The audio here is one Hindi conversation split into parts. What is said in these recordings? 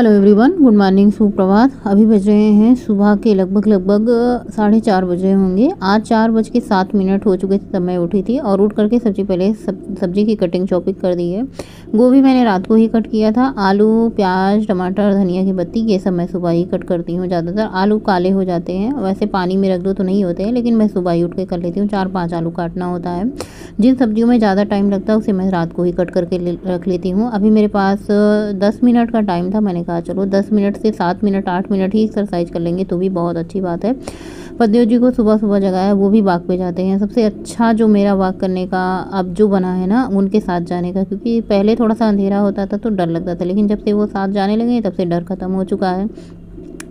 हेलो एवरीवन, गुड मॉर्निंग, सुप्रभात। अभी बज रहे हैं सुबह के लगभग 4:30 बजे होंगे। आज 4:07 हो चुके थे तब मैं उठी थी और उठ करके सबसे पहले सब्जी की कटिंग चॉपिंग कर दी है। गोभी मैंने रात को ही कट किया था। आलू, प्याज, टमाटर, धनिया की पत्ती, ये सब मैं सुबह ही कट करती हूँ। ज़्यादातर आलू काले हो जाते हैं, वैसे पानी में रख दो तो नहीं होते हैं, लेकिन मैं सुबह ही उठ के कर लेती हूँ। 4-5 आलू काटना होता है। जिन सब्जियों में ज़्यादा टाइम लगता है उसे मैं रात को ही कट करके रख लेती हूँ। अभी मेरे पास 10 मिनट का टाइम था। मैंने कहा चलो 10 मिनट से 7 मिनट 8 मिनट ही एक्सरसाइज कर लेंगे तो भी बहुत अच्छी बात है। पतिदेव जी को सुबह सुबह जगाया, वो भी वॉक पे जाते हैं। सबसे अच्छा जो मेरा वॉक करने का अब जो बना है ना, उनके साथ जाने का, क्योंकि पहले थोड़ा सा अंधेरा होता था तो डर लगता था, लेकिन जब से वो साथ जाने लगे तब से डर ख़त्म हो चुका है।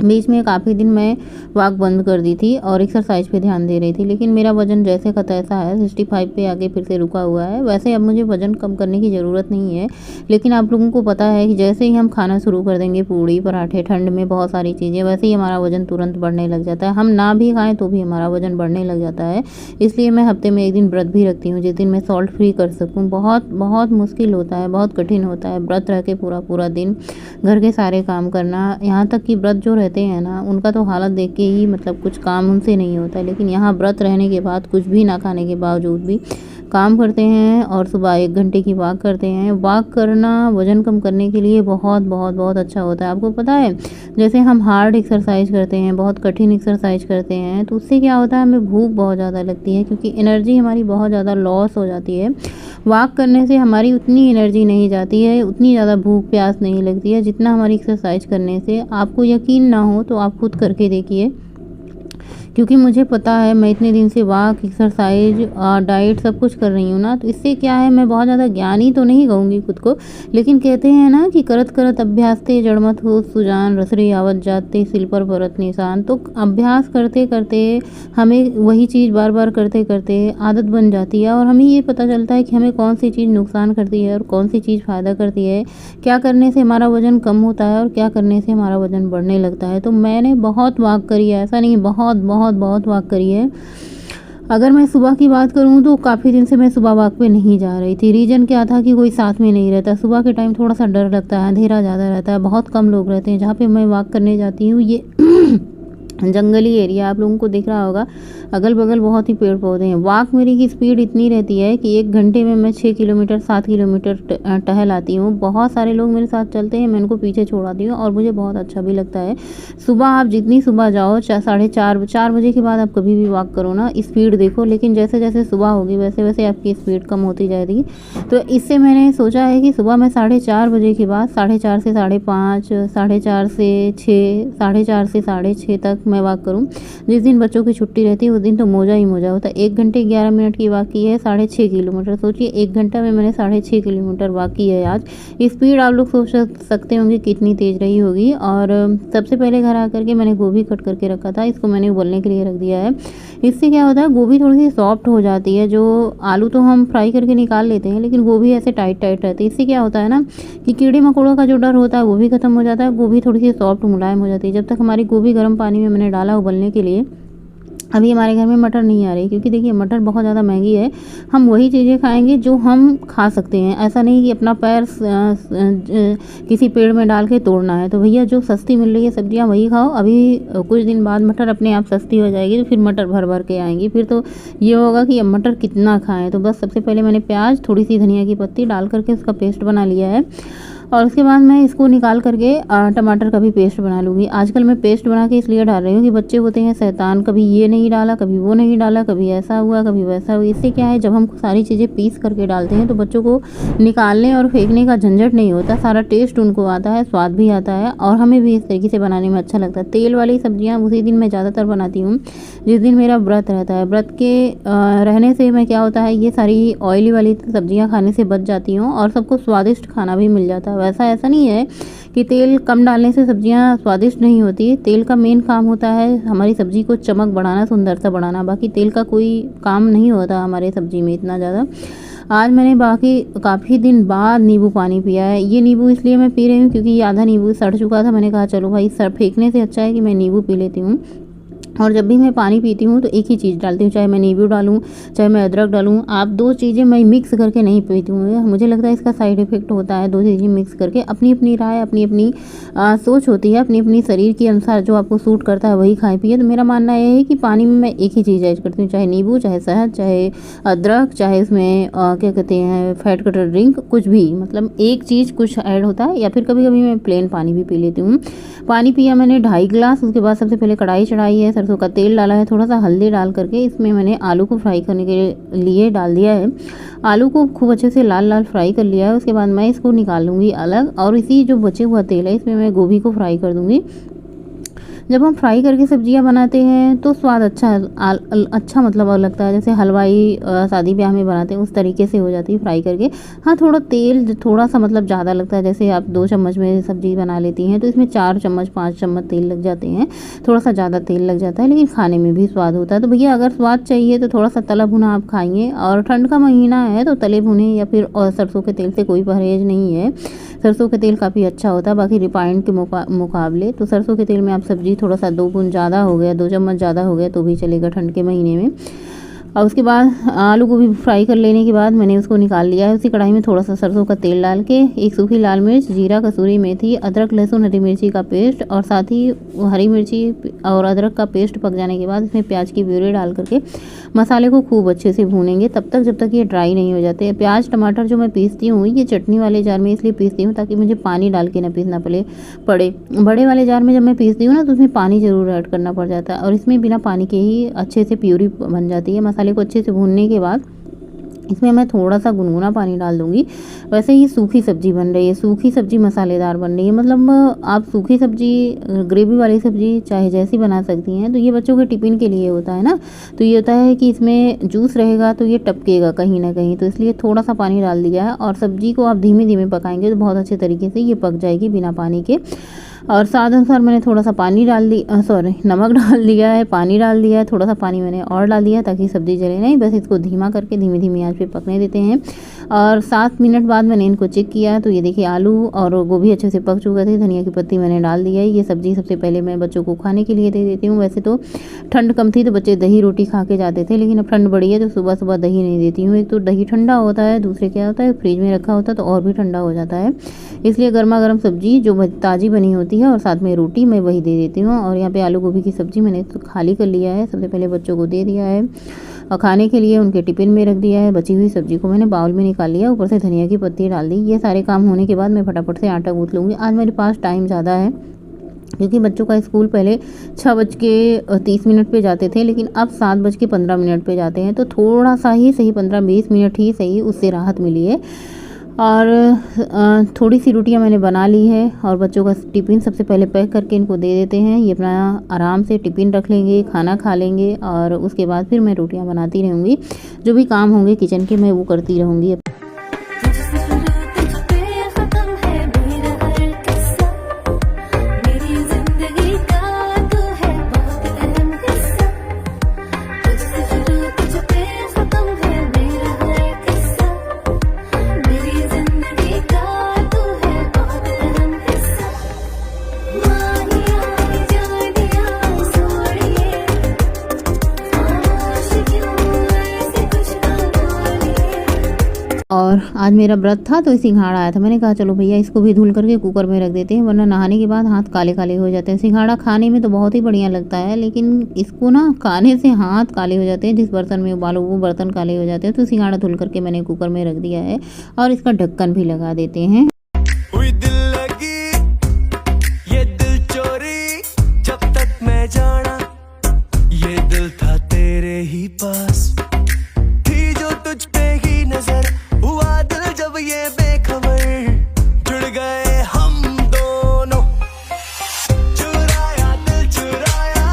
बीच में काफ़ी दिन मैं वॉक बंद कर दी थी और एक्सरसाइज पे ध्यान दे रही थी, लेकिन मेरा वज़न जैसे का तैसा है, 65 पे आगे फिर से रुका हुआ है। वैसे अब मुझे वज़न कम करने की ज़रूरत नहीं है, लेकिन आप लोगों को पता है कि जैसे ही हम खाना शुरू कर देंगे, पूड़ी पराठे, ठंड में बहुत सारी चीज़ें, वैसे ही हमारा वज़न तुरंत बढ़ने लग जाता है। हम ना भी खाएँ तो भी हमारा वज़न बढ़ने लग जाता है। इसलिए मैं हफ्ते में 1 दिन व्रत भी रखती हूँ, जिस दिन मैं सॉल्ट फ्री कर सकूँ। बहुत बहुत मुश्किल होता है, बहुत कठिन होता है व्रत रह के पूरा पूरा दिन घर के सारे काम करना। यहाँ तक कि व्रत जो रहते हैं ना, उनका तो हालत देख के ही मतलब कुछ काम उनसे नहीं होता है, लेकिन यहाँ व्रत रहने के बाद कुछ भी ना खाने के बावजूद भी काम करते हैं और सुबह 1 घंटे की वॉक करते हैं। वॉक करना वज़न कम करने के लिए बहुत बहुत बहुत अच्छा होता है। आपको पता है, जैसे हम हार्ड एक्सरसाइज करते हैं, बहुत कठिन एक्सरसाइज करते हैं, तो उससे क्या होता है, हमें भूख बहुत ज़्यादा लगती है, क्योंकि एनर्जी हमारी बहुत ज़्यादा लॉस हो जाती है। वॉक करने से हमारी उतनी एनर्जी नहीं जाती है, उतनी ज़्यादा भूख प्यास नहीं लगती है जितना हमारी एक्सरसाइज करने से। आपको यकीन ना हो तो आप खुद करके देखिए, क्योंकि मुझे पता है, मैं इतने दिन से वॉक, एक्सरसाइज, डाइट सब कुछ कर रही हूँ ना, तो इससे क्या है, मैं बहुत ज़्यादा ज्ञानी तो नहीं कहूँगी खुद को, लेकिन कहते हैं ना कि करत करत अभ्यास ते जड़मत हो सुजान, रसरी आवत जाते सिल पर परत निशान। तो अभ्यास करते करते हमें वही चीज़ बार बार करते करते आदत बन जाती है और हमें ये पता चलता है कि हमें कौन सी चीज़ नुकसान करती है और कौन सी चीज़ फ़ायदा करती है, क्या करने से हमारा वज़न कम होता है और क्या करने से हमारा वज़न बढ़ने लगता है। तो मैंने बहुत वॉक करी है, ऐसा नहीं, बहुत बहुत बहुत वॉक करी है। अगर मैं सुबह की बात करूं तो काफ़ी दिन से मैं सुबह वॉक पे नहीं जा रही थी। रीज़न क्या था कि कोई साथ में नहीं रहता। सुबह के टाइम थोड़ा सा डर लगता है, अंधेरा ज़्यादा रहता है, बहुत कम लोग रहते हैं। जहाँ पे मैं वॉक करने जाती हूँ ये जंगली एरिया, आप लोगों को दिख रहा होगा, अगल बगल बहुत ही पेड़ पौधे हैं। वॉक मेरी की स्पीड इतनी रहती है कि 1 घंटे में मैं 6 किलोमीटर 7 किलोमीटर टहल आती हूँ। बहुत सारे लोग मेरे साथ चलते हैं, मैं उनको पीछे छोड़ आती हूँ और मुझे बहुत अच्छा भी लगता है। सुबह आप जितनी सुबह जाओ, 4:30 बजे के बाद आप कभी भी वॉक करो ना, स्पीड देखो, लेकिन जैसे जैसे सुबह होगी वैसे वैसे आपकी स्पीड कम होती जाएगी। तो इससे मैंने सोचा है कि सुबह मैं 4:30 बजे के बाद 4:30 से 5:30, 4:30 से 6, 4:30 से 6:30 तक मैं वॉक करूं। जिस दिन बच्चों की छुट्टी रहती है उस दिन तो मौजा ही मौजा होता है। 1 घंटे 11 मिनट की वॉक की है, 6.5 किलोमीटर। सोचिए 1 घंटा में मैंने 6.5 किलोमीटर वॉक की है आज। स्पीड आप लोग सोच सकते होंगे कितनी तेज़ रही होगी। और सबसे पहले घर आकर के मैंने गोभी कट करके रखा था, इसको मैंने उबलने के लिए रख दिया है। इससे क्या होता है, गोभी थोड़ी सी सॉफ्ट हो जाती है। जो आलू तो हम फ्राई करके निकाल लेते हैं, लेकिन गोभी ऐसे टाइट टाइट रहती है। इससे क्या होता है ना कि कीड़े मकोड़ों का जो डर होता है वो भी खत्म हो जाता है। गोभी थोड़ी सी सॉफ्ट मुलायम हो जाती है। जब तक हमारी गोभी गर्म पानी में मैंने डाला उबलने के लिए, अभी हमारे घर में मटर नहीं आ रही, क्योंकि देखिए मटर बहुत ज़्यादा महंगी है। हम वही चीज़ें खाएंगे जो हम खा सकते हैं। ऐसा नहीं कि अपना पैर किसी पेड़ में डाल के तोड़ना है। तो भैया जो सस्ती मिल रही है सब्जियां वही खाओ। अभी कुछ दिन बाद मटर अपने आप सस्ती हो जाएगी, तो फिर मटर भर भर के आएंगी। फिर तो ये होगा कि अब मटर कितना खाएँ। तो बस सबसे पहले मैंने प्याज, थोड़ी सी धनिया की पत्ती डाल करके उसका पेस्ट बना लिया है और उसके बाद मैं इसको निकाल करके टमाटर का भी पेस्ट बना लूँगी। आजकल मैं पेस्ट बना के इसलिए डाल रही हूँ कि बच्चे होते हैं शैतान, कभी ये नहीं डाला, कभी वो नहीं डाला, कभी ऐसा हुआ, कभी वैसा हुआ। इससे क्या है, जब हम सारी चीज़ें पीस करके डालते हैं तो बच्चों को निकालने और फेंकने का झंझट नहीं होता। सारा टेस्ट उनको आता है, स्वाद भी आता है और हमें भी इस तरीके से बनाने में अच्छा लगता है। तेल वाली सब्जियाँ उसी दिन मैं ज़्यादातर बनाती हूँ जिस दिन मेरा व्रत रहता है। व्रत के रहने से मैं क्या होता है, ये सारी ऑयली वाली सब्जियाँ खाने से बच जाती हूँ और सबको स्वादिष्ट खाना भी मिल जाता है। वैसा ऐसा नहीं है कि तेल कम डालने से सब्जियां स्वादिष्ट नहीं होती। तेल का मेन काम होता है हमारी सब्जी को चमक बढ़ाना, सुंदरता बढ़ाना। बाकी तेल का कोई काम नहीं होता हमारे सब्जी में इतना ज़्यादा। आज मैंने बाकी काफ़ी दिन बाद नींबू पानी पिया है। ये नींबू इसलिए मैं पी रही हूँ क्योंकि ये आधा नींबू सड़ चुका था। मैंने कहा चलो भाई, सड़ फेंकने से अच्छा है कि मैं नींबू पी लेती हूँ। और जब भी मैं पानी पीती हूँ तो एक ही चीज़ डालती हूँ, चाहे मैं नींबू डालूँ, चाहे मैं अदरक डालूँ। आप 2 चीज़ें मैं मिक्स करके नहीं पीती हूँ, मुझे लगता है इसका साइड इफ़ेक्ट होता है। 2 चीज़ें मिक्स करके, अपनी अपनी राय, अपनी अपनी सोच होती है, अपनी अपनी शरीर के अनुसार जो आपको सूट करता है वही खाएं पिए। तो मेरा मानना ये है कि पानी में मैं एक ही चीज़ ऐड करती हूँ, चाहे नींबू, चाहे शहद, चाहे अदरक, चाहे इसमें क्या कहते हैं फैट कटर ड्रिंक, कुछ भी, मतलब एक चीज़ कुछ ऐड होता है। या फिर कभी कभी मैं प्लेन पानी भी पी लेती हूँ। पानी पिया मैंने 2.5 गिलास। उसके बाद सबसे पहले कढ़ाई चढ़ाई है, सरसों का तेल डाला है, थोड़ा सा हल्दी डाल करके इसमें मैंने आलू को फ्राई करने के लिए डाल दिया है। आलू को खूब अच्छे से लाल लाल फ्राई कर लिया है। उसके बाद मैं इसको निकाल लूँगी अलग, और इसी जो बचे हुआ तेल है इसमें मैं गोभी को फ्राई कर दूँगी। जब हम फ्राई करके सब्जियां बनाते हैं तो स्वाद अच्छा मतलब और लगता है, जैसे हलवाई शादी ब्याह में बनाते हैं उस तरीके से हो जाती है फ्राई करके। हाँ, थोड़ा तेल थोड़ा सा मतलब ज़्यादा लगता है, जैसे आप 2 चम्मच में सब्जी बना लेती हैं तो इसमें 4 चम्मच 5 चम्मच तेल लग जाते हैं, थोड़ा सा ज़्यादा तेल लग जाता है, लेकिन खाने में भी स्वाद होता है। तो भैया अगर स्वाद चाहिए तो थोड़ा सा तला भुना आप खाइए, और ठंड का महीना है तो तले भुने या फिर सरसों के तेल से कोई परहेज नहीं है। सरसों के तेल काफ़ी अच्छा होता है बाकी रिफाइंड के मुकाबले। तो सरसों के तेल में आप सब्जी थोड़ा सा 2 बूंद ज़्यादा हो गया, 2 चम्मच ज़्यादा हो गया तो भी चलेगा ठंड के महीने में। और उसके बाद आलू को भी फ्राई कर लेने के बाद मैंने उसको निकाल लिया है। उसी कढ़ाई में थोड़ा सा सरसों का तेल डाल के एक सूखी लाल मिर्च, जीरा, कसूरी मेथी, अदरक, लहसुन, हरी मिर्ची का पेस्ट, और साथ ही हरी मिर्ची और अदरक का पेस्ट पक जाने के बाद इसमें प्याज की प्यूरी डाल करके मसाले को खूब अच्छे से भूनेंगे तब तक जब तक ये ड्राई नहीं हो जाते। प्याज टमाटर जो मैं पीसती हूँ ये चटनी वाले जार में इसलिए पीसती हूँ ताकि मुझे पानी डाल के ना पीसना पड़े। बड़े वाले जार में जब मैं पीसती हूँ ना तो उसमें पानी ज़रूर ऐड करना पड़ जाता है, और इसमें बिना पानी के ही अच्छे से प्यूरी बन जाती है। मसाले को अच्छे से भूनने के बाद इसमें मैं थोड़ा सा गुनगुना पानी डाल दूंगी। वैसे ही सूखी सब्जी बन रही है, सूखी सब्जी मसालेदार बन रही है, मतलब आप सूखी सब्जी, ग्रेवी वाली सब्जी चाहे जैसी बना सकती हैं। तो ये बच्चों के टिफ़िन के लिए होता है ना, तो ये होता है कि इसमें जूस रहेगा तो ये टपकेगा कहीं ना कहीं, तो इसलिए थोड़ा सा पानी डाल दिया है। और सब्जी को आप धीमे धीमे पकाएंगे तो बहुत अच्छे तरीके से ये पक जाएगी बिना पानी के। और स्वाद अनुसार मैंने थोड़ा सा पानी डाल दी, नमक डाल दिया है, पानी डाल दिया है, थोड़ा सा पानी मैंने और डाल दिया ताकि सब्ज़ी जले नहीं। बस इसको धीमा करके धीमी धीमी आंच पे पकने देते हैं। और 7 मिनट बाद मैंने इनको चेक किया तो ये देखिए आलू और गोभी अच्छे से पक चुके थे। धनिया की पत्ती मैंने डाल दिया है। ये सब्ज़ी सबसे पहले मैं बच्चों को खाने के लिए दे देती हूँ। वैसे तो ठंड कम थी तो बच्चे दही रोटी खा के जाते थे, लेकिन अब ठंड बढ़ी है तो सुबह सुबह दही नहीं देती हूँ। एक तो दही ठंडा होता है, दूसरे क्या होता है फ्रिज में रखा होता है तो और भी ठंडा हो जाता है। इसलिए गर्मा गर्म सब्जी जो ताज़ी बनी होती है और साथ में रोटी मैं वही दे देती हूँ। और यहाँ पे आलू गोभी की सब्ज़ी मैंने तो खाली कर लिया है, सबसे पहले बच्चों को दे दिया है और खाने के लिए उनके टिफ़िन में रख दिया है। बची हुई सब्ज़ी को मैंने बाउल में निकाल लिया, ऊपर से धनिया की पत्ती डाल दी। ये सारे काम होने के बाद मैं फटाफट से आटा गूँथ लूँगी। आज मेरे पास टाइम ज़्यादा है क्योंकि बच्चों का स्कूल पहले 6:30 पे जाते थे, लेकिन अब 7:15 पे जाते हैं, तो थोड़ा सा ही सही 15-20 मिनट ही सही उससे राहत मिली है। और थोड़ी सी रोटियां मैंने बना ली है और बच्चों का टिफ़िन सबसे पहले पैक करके इनको दे देते हैं। ये अपना आराम से टिफ़िन रख लेंगे, खाना खा लेंगे, और उसके बाद फिर मैं रोटियां बनाती रहूँगी। जो भी काम होंगे किचन के मैं वो करती रहूँगी। और आज मेरा व्रत था तो सिंघाड़ा आया था, मैंने कहा चलो भैया इसको भी धुल करके कुकर में रख देते हैं, वरना नहाने के बाद हाथ काले काले हो जाते हैं। सिंघाड़ा खाने में तो बहुत ही बढ़िया लगता है, लेकिन इसको ना खाने से हाथ काले हो जाते हैं। जिस बर्तन में उबालो वो बर्तन काले हो जाते हैं। तो सिंघाड़ा धुल करके मैंने कुकर में रख दिया है और इसका ढक्कन भी लगा देते हैं। ये दिल था तेरे ही पास, थी जो तुझ पे ही नजर, हुआ दिल जब ये बेखबर, जुड़ गए हम दोनों, चुराया दिल चुराया,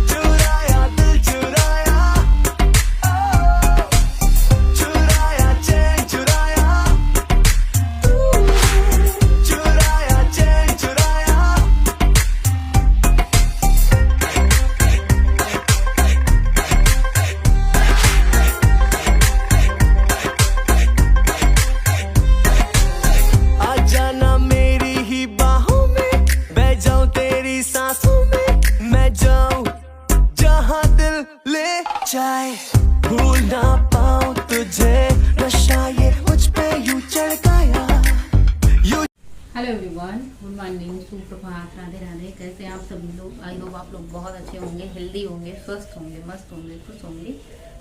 चुराया दिल चुराया, चुराया चैन चुराया, चुराया चैन चुराया। राधे राधे। कैसे हैं आप सभी लोग? आई होप आप लोग बहुत अच्छे होंगे, हेल्दी होंगे, स्वस्थ होंगे, मस्त होंगे, खुश होंगे।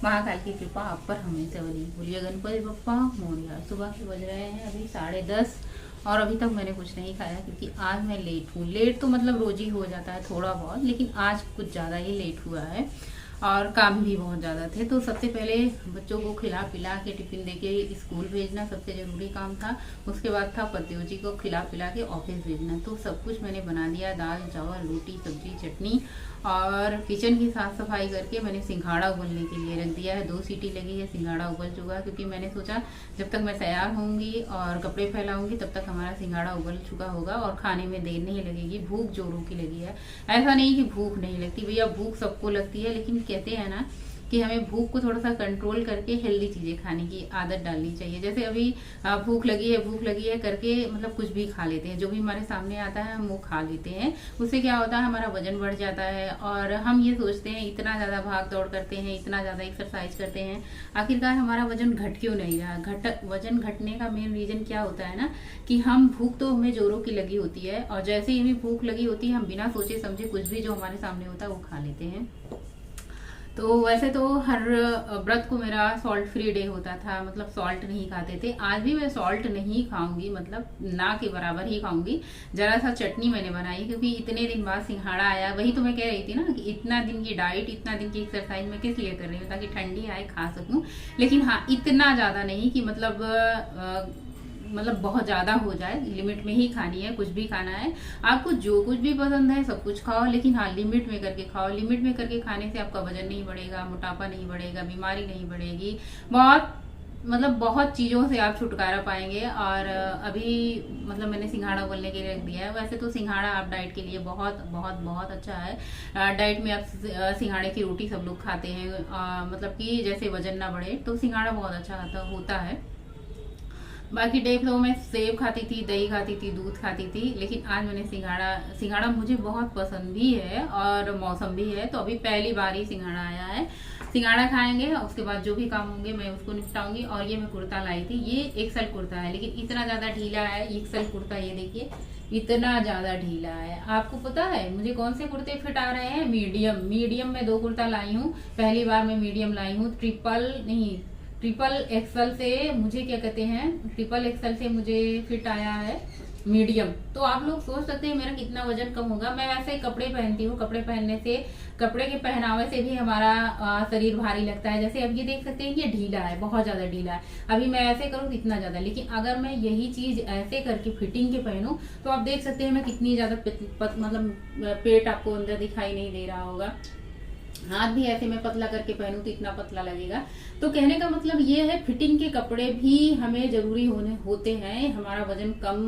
महाकाल की कृपा आप पर हमेशा बनी। बोलिए गणपति बप्पा मोरया। सुबह के बज रहे हैं अभी 10:30 और अभी तक मैंने कुछ नहीं खाया क्योंकि आज मैं लेट हूँ। लेट तो मतलब रोज ही हो जाता है थोड़ा बहुत, लेकिन आज कुछ ज़्यादा ही लेट हुआ है और काम भी बहुत ज़्यादा थे। तो सबसे पहले बच्चों को खिला पिला के टिफिन देके स्कूल भेजना सबसे ज़रूरी काम था। उसके बाद था पतियों जी को खिला पिला के ऑफिस भेजना। तो सब कुछ मैंने बना दिया, दाल चावल रोटी सब्जी चटनी, और किचन की साफ़ सफाई करके मैंने सिंघाड़ा उबलने के लिए रख दिया है। 2 सीटी लगी है, सिंघाड़ा उबल चुका है क्योंकि मैंने सोचा जब तक मैं तैयार होंगी और कपड़े फैलाऊंगी तब तक हमारा सिंघाड़ा उबल चुका होगा और खाने में देर नहीं लगेगी। भूख जोरों की लगी है, ऐसा नहीं कि भूख नहीं लगती, भैया भूख सबको लगती है, लेकिन कहते हैं ना कि हमें भूख को थोड़ा सा कंट्रोल करके हेल्दी चीज़ें खाने की आदत डालनी चाहिए। जैसे अभी भूख लगी है करके मतलब कुछ भी खा लेते हैं, जो भी हमारे सामने आता है हम वो खा लेते हैं। उससे क्या होता है, हमारा वजन बढ़ जाता है और हम ये सोचते हैं इतना ज़्यादा भाग दौड़ करते हैं, इतना ज़्यादा एक्सरसाइज करते हैं, आखिरकार हमारा वजन घट क्यों नहीं रहा। वजन घटने का मेन रीज़न क्या होता है ना कि हम भूख तो हमें जोरों की लगी होती है और जैसे ही हमें भूख लगी होती है हम बिना सोचे समझे कुछ भी जो हमारे सामने होता है वो खा लेते हैं। तो वैसे तो हर व्रत को मेरा सॉल्ट फ्री डे होता था, मतलब सॉल्ट नहीं खाते थे। आज भी मैं सॉल्ट नहीं खाऊंगी, मतलब ना के बराबर ही खाऊंगी। जरा सा चटनी मैंने बनाई क्योंकि इतने दिन बाद सिंघाड़ा आया। वही तो मैं कह रही थी ना कि इतना दिन की डाइट, इतना दिन की एक्सरसाइज मैं किस लिए कर रही हूँ, ताकि ठंडी आए खा सकूँ। लेकिन हाँ, इतना ज़्यादा नहीं कि मतलब बहुत ज़्यादा हो जाए। लिमिट में ही खानी है, कुछ भी खाना है। आपको जो कुछ भी पसंद है सब कुछ खाओ, लेकिन हाँ लिमिट में करके खाओ। लिमिट में करके खाने से आपका वजन नहीं बढ़ेगा, मोटापा नहीं बढ़ेगा, बीमारी नहीं बढ़ेगी, बहुत चीज़ों से आप छुटकारा पाएंगे। और अभी मतलब मैंने सिंघाड़ा उबलने के लिए रख दिया है। वैसे तो सिंघाड़ा आप डाइट के लिए बहुत बहुत बहुत अच्छा है। डाइट में आप सिंघाड़े की रोटी सब लोग खाते हैं, मतलब कि जैसे वजन ना बढ़े, तो सिंघाड़ा बहुत अच्छा होता है। बाकी डे तो मैं सेब खाती थी, दही खाती थी, दूध खाती थी, लेकिन आज मैंने सिंघाड़ा मुझे बहुत पसंद भी है और मौसम भी है, तो अभी पहली बार ही सिंघाड़ा आया है। सिंघाड़ा खाएंगे और उसके बाद जो भी काम होंगे मैं उसको निपटाऊंगी। और ये मैं कुर्ता लाई थी, ये एक्सल कुर्ता है, लेकिन इतना ज्यादा ढीला है एक्सल कुर्ता। ये देखिए इतना ज्यादा ढीला है। आपको पता है मुझे कौन से कुर्ते फिट आ रहे हैं? मीडियम में 2 कुर्ता लाई हूँ। पहली बार मैं मीडियम लाई हूँ, ट्रिपल एक्सल से मुझे क्या कहते हैं, ट्रिपल एक्सल से मुझे फिट आया है मीडियम। तो आप लोग सोच सकते हैं मेरा कितना वजन कम होगा। मैं वैसे कपड़े पहनती हूँ, कपड़े पहनने से, कपड़े के पहनावे से भी हमारा शरीर भारी लगता है। जैसे अब ये देख सकते हैं कि ये ढीला है, बहुत ज्यादा ढीला है। अभी मैं ऐसे करूँ तो इतना ज्यादा, लेकिन अगर मैं यही चीज ऐसे करके फिटिंग के पहनूं तो आप देख सकते हैं मैं कितनी ज्यादा मतलब पेट आपको अंदर दिखाई नहीं दे रहा होगा। हाथ भी ऐसे मैं पतला करके पहनूं तो इतना पतला लगेगा। तो कहने का मतलब ये है, फिटिंग के कपड़े भी हमें जरूरी होते हैं हमारा वजन कम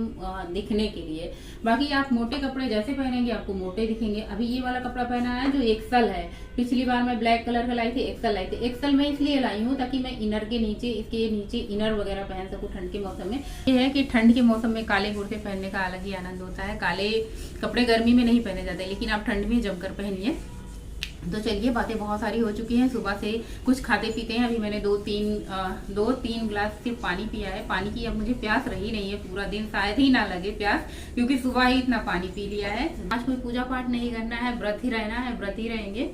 दिखने के लिए। बाकी आप मोटे कपड़े जैसे पहनेंगे आपको मोटे दिखेंगे। अभी ये वाला कपड़ा पहना है जो एक्सल है। पिछली बार मैं ब्लैक कलर का लाई थी, एक्सल लाई थी। एक्सल मैं इसलिए लाई हूँ ताकि मैं इनर के नीचे, इसके नीचे इनर वगैरह पहन सकूँ ठंड के मौसम में। ये है कि ठंड के मौसम में काले कुर्ते पहनने का अलग ही आनंद होता है। काले कपड़े गर्मी में नहीं पहने जाते, लेकिन आप ठंड में जमकर पहनिए। तो चलिए, बातें बहुत सारी हो चुकी हैं। सुबह से कुछ खाते पीते हैं। अभी मैंने 2-3 गिलास सिर्फ पानी पिया है। पानी की अब मुझे प्यास रही नहीं है पूरा दिन, शायद ही ना लगे प्यास, क्योंकि सुबह ही इतना पानी पी लिया है। आज कोई पूजा पाठ नहीं करना है, व्रत ही रहना है, व्रत ही रहेंगे।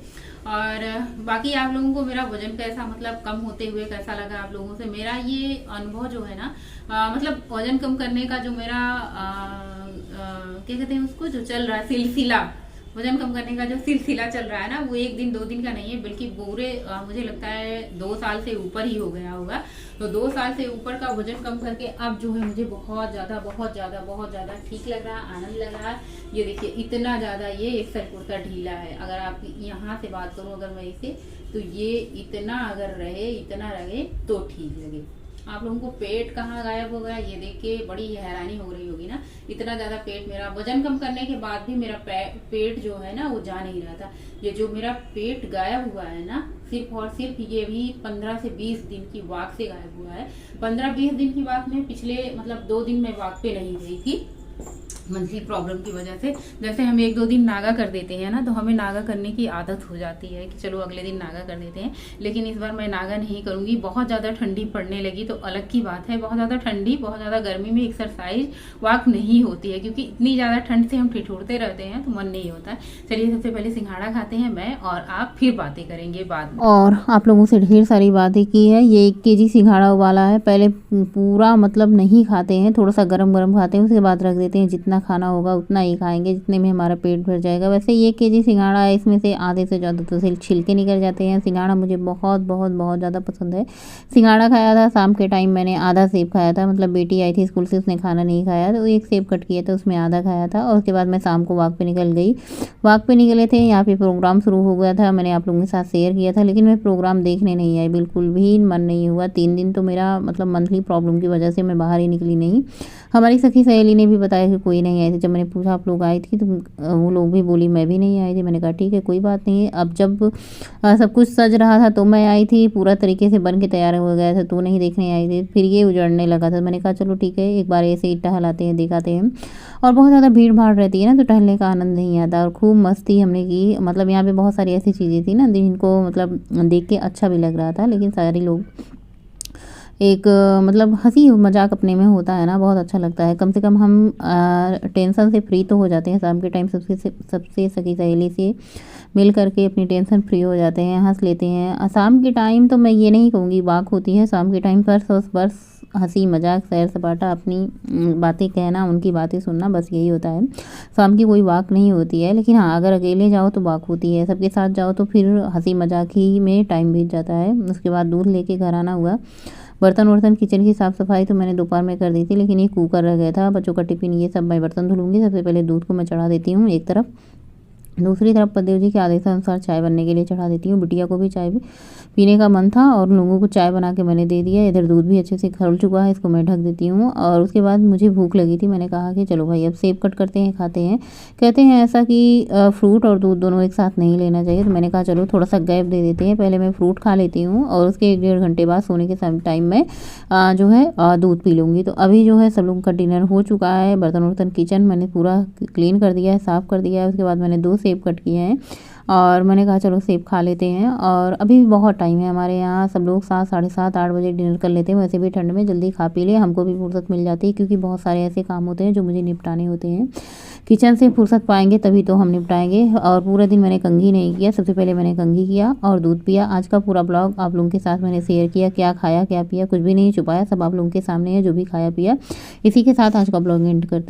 और बाकी आप लोगों को मेरा वजन कैसा, मतलब कम होते हुए कैसा लगा आप लोगों से? मेरा ये अनुभव जो है ना, मतलब वजन कम करने का जो मेरा क्या कहते हैं उसको, जो चल रहा है सिलसिला, वजन कम करने का जो सिलसिला चल रहा है ना, वो 1 दिन 2 दिन का नहीं है, बल्कि पूरे मुझे लगता है 2 साल से ऊपर ही हो गया होगा। तो 2 साल से ऊपर का वजन कम करके अब जो है मुझे बहुत ज्यादा ठीक लग रहा है, आनंद लग रहा है। ये देखिए इतना ज्यादा ये एक्सल कुर्ता ढीला है। अगर आप यहाँ से बात करूँ अगर मैं इसे, तो ये इतना अगर रहे तो ठीक लगे। आप लोगों को पेट कहाँ गायब हो गया ये देख के बड़ी हैरानी हो रही होगी ना। इतना ज्यादा पेट, मेरा वजन कम करने के बाद भी मेरा पेट जो है ना वो जा नहीं रहा था। ये जो मेरा पेट गायब हुआ है ना, सिर्फ और सिर्फ ये भी 15 से 20 दिन की वॉक से गायब हुआ है। 15-20 दिन की वॉक में पिछले मतलब 2 दिन मैं वॉक पे नहीं गई थी, मंथली प्रॉब्लम की वजह से। जैसे हम 1-2 दिन नागा कर देते हैं ना, तो हमें नागा करने की आदत हो जाती है कि चलो अगले दिन नागा कर देते हैं, लेकिन इस बार मैं नागा नहीं करूंगी। बहुत ज़्यादा ठंडी पड़ने लगी तो अलग की बात है। बहुत ज़्यादा ठंडी, बहुत ज़्यादा गर्मी में एक्सरसाइज वॉक नहीं होती है, क्योंकि इतनी ज़्यादा ठंड से हम ठिठुरते रहते हैं तो मन नहीं होता है। चलिए सबसे पहले सिंघाड़ा खाते हैं मैं और आप, फिर बातें करेंगे बाद में। और आप लोगों से ढेर सारी बातें की है। ये 1 केजी सिंघाड़ा उबाला है। पहले पूरा मतलब नहीं खाते हैं, थोड़ा सा गरम गरम खाते हैं, उसके बाद रख देते हैं। जितना खाना होगा उतना ही खाएंगे, जितने में हमारा पेट भर जाएगा। वैसे ये 1 केजी सिंघाड़ा है, इसमें से आधे से ज़्यादा तो छिलके निकल जाते हैं। सिंघाड़ा मुझे बहुत बहुत बहुत ज़्यादा पसंद है। सिंघाड़ा खाया था शाम के टाइम, मैंने आधा सेब खाया था। मतलब बेटी आई थी स्कूल से, उसने खाना नहीं खाया तो 1 सेब कट किया था, उसमें आधा खाया था। और उसके बाद मैं शाम को वॉक पे निकल गई। वॉक पे निकले थे, यहाँ पे प्रोग्राम शुरू हो गया था, मैंने आप लोगों के साथ शेयर किया था, लेकिन मैं प्रोग्राम देखने नहीं आई, बिल्कुल भी मन नहीं हुआ। 3 दिन तो मेरा मतलब मंथली प्रॉब्लम की वजह से मैं बाहर ही निकली नहीं। हमारी सखी सहेली ने भी बताया कि कोई नहीं आई थी। जब मैंने पूछा आप लोग आई थी तो वो लोग भी बोली मैं भी नहीं आई थी। मैंने कहा ठीक है कोई बात नहीं है। अब जब सब कुछ सज रहा था तो मैं आई थी, पूरा तरीके से बन के तैयार हो गया था, तो नहीं देखने आई थी। फिर ये उजड़ने लगा था, मैंने कहा चलो ठीक है एक बार ऐसे ही टहलाते हैं, दिखाते हैं। और बहुत ज़्यादा भीड़ भाड़ रहती है ना, तो टहलने का आनंद नहीं आता। और खूब मस्ती हमने की। मतलब यहाँ पे बहुत सारी ऐसी चीज़ें थी ना जिनको मतलब देख के अच्छा भी लग रहा था, लेकिन सारे लोग एक मतलब हंसी मजाक अपने में होता है ना, बहुत अच्छा लगता है। कम से कम हम टेंशन से फ्री तो हो जाते हैं। शाम के टाइम सबसे सखी सहेली से मिल करके अपनी टेंशन फ्री हो जाते हैं, हंस लेते हैं। शाम के टाइम तो मैं ये नहीं कहूँगी वॉक होती है, शाम के टाइम पर बस हंसी मजाक सैर सपाटा, अपनी बातें कहना, उनकी बातें सुनना, बस यही होता है। शाम की कोई वॉक नहीं होती है। लेकिन हाँ अगर अकेले जाओ तो वॉक होती है, सबके साथ जाओ तो फिर हंसी मजाक ही में टाइम बीत जाता है। उसके बाद दूध लेके घर आना हुआ। बर्तन वर्तन किचन की साफ़ सफाई तो मैंने दोपहर में कर दी थी, लेकिन ये कुकर रह गया था, बच्चों का टिफ़िन, ये सब मैं बर्तन धुलूँगी। सबसे पहले दूध को मैं चढ़ा देती हूँ एक तरफ, दूसरी तरफ पतिदेव जी के आदेश अनुसार चाय बनने के लिए चढ़ा देती हूँ। बिटिया को भी चाय पीने का मन था और लोगों को चाय बना के मैंने दे दिया। इधर दूध भी अच्छे से खौल चुका है, इसको मैं ढक देती हूँ। और उसके बाद मुझे भूख लगी थी, मैंने कहा कि चलो भाई अब सेब कट करते हैं, खाते हैं। कहते हैं ऐसा कि फ्रूट और दूध दोनों एक साथ नहीं लेना चाहिए, तो मैंने कहा चलो थोड़ा सा गैप दे देते हैं। पहले मैं फ्रूट खा लेती हूँ और उसके 1-1.5 घंटे बाद सोने के टाइम में जो है दूध पी लूँगी। तो अभी जो है सब लोगों का डिनर हो चुका है। बर्तन वर्तन किचन मैंने पूरा क्लीन कर दिया है, साफ़ कर दिया है। उसके बाद मैंने 2 सेब कट किए हैं और मैंने कहा चलो सेब खा लेते हैं। और अभी भी बहुत टाइम है, हमारे यहाँ सब लोग 7, साढ़े 7, 8 बजे डिनर कर लेते हैं। वैसे भी ठंड में जल्दी खा पी ले, हमको भी फुर्सत मिल जाती है, क्योंकि बहुत सारे ऐसे काम होते हैं जो मुझे निपटाने होते हैं। किचन से फुर्सत पाएंगे तभी तो हम निपटाएंगे। और पूरे दिन मैंने कंघी नहीं किया, सबसे पहले मैंने कंघी किया और दूध पिया। आज का पूरा ब्लॉग आप लोगों के साथ मैंने शेयर किया, क्या खाया क्या पिया, कुछ भी नहीं छुपाया, सब आप लोगों के सामने है जो भी खाया पिया। इसी के साथ आज का ब्लॉग एंड करते हैं।